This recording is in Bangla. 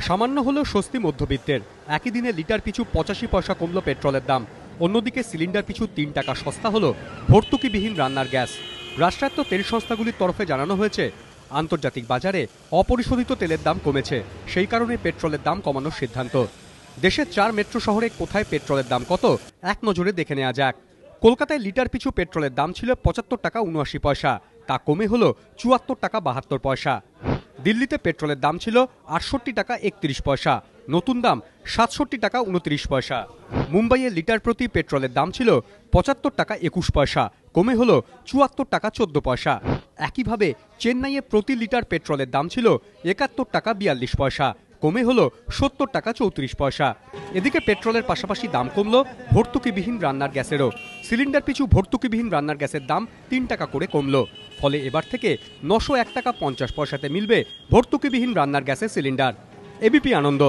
সামান্য হলেও স্বস্তি মধ্যবিত্তের। একই দিনে লিটার পিছু 85 পয়সা কমল পেট্রোলের দাম। অন্যদিকে সিলিন্ডার পিছু 3 টাকা সস্তা হলো ভর্তুকিবিহীন রান্নার গ্যাস। রাষ্ট্রায়ত্ত তেল সংস্থাগুলির তরফে জানানো হয়েছে, আন্তর্জাতিক বাজারে অপরিশোধিত তেলের দাম কমেছে, সেই কারণে পেট্রোলের দাম কমানোর সিদ্ধান্ত। দেশের 4 মেট্রো শহরে কোথায় পেট্রোলের দাম কত এক নজরে দেখে নেওয়া যাক। কলকাতায় লিটার পিছু পেট্রোলের দাম ছিল 75 টাকা 79 পয়সা, তা কমে হলো 74 টাকা 72 পয়সা। দিল্লিতে পেট্রোলের দাম ছিল 68 টাকা 31 পয়সা, নতুন দাম 67 টাকা 29 পয়সা। মুম্বাইয়ে লিটার প্রতি পেট্রোলের দাম ছিল 75 টাকা 21 পয়সা, কমে হলো 74 টাকা 14 পয়সা। একইভাবে চেন্নাইয়ে প্রতি লিটার পেট্রোলের দাম ছিল 71 টাকা 42 পয়সা, কমে হলো 70 টাকা 34 পয়সা। এদিকে পেট্রোলের পাশাপাশি দাম কমল ভর্তুকিবিহীন রান্নার গ্যাসেরও। সিলিন্ডার পিছু ভর্তুকিবিহীন রান্নার গ্যাসের দাম 3 টাকা করে কমলো। ফলে এবার থেকে 901 টাকা 50 পয়সাতে মিলবে ভর্তুকিবিহীন রান্নার গ্যাসের সিলিন্ডার। এবিপি আনন্দ।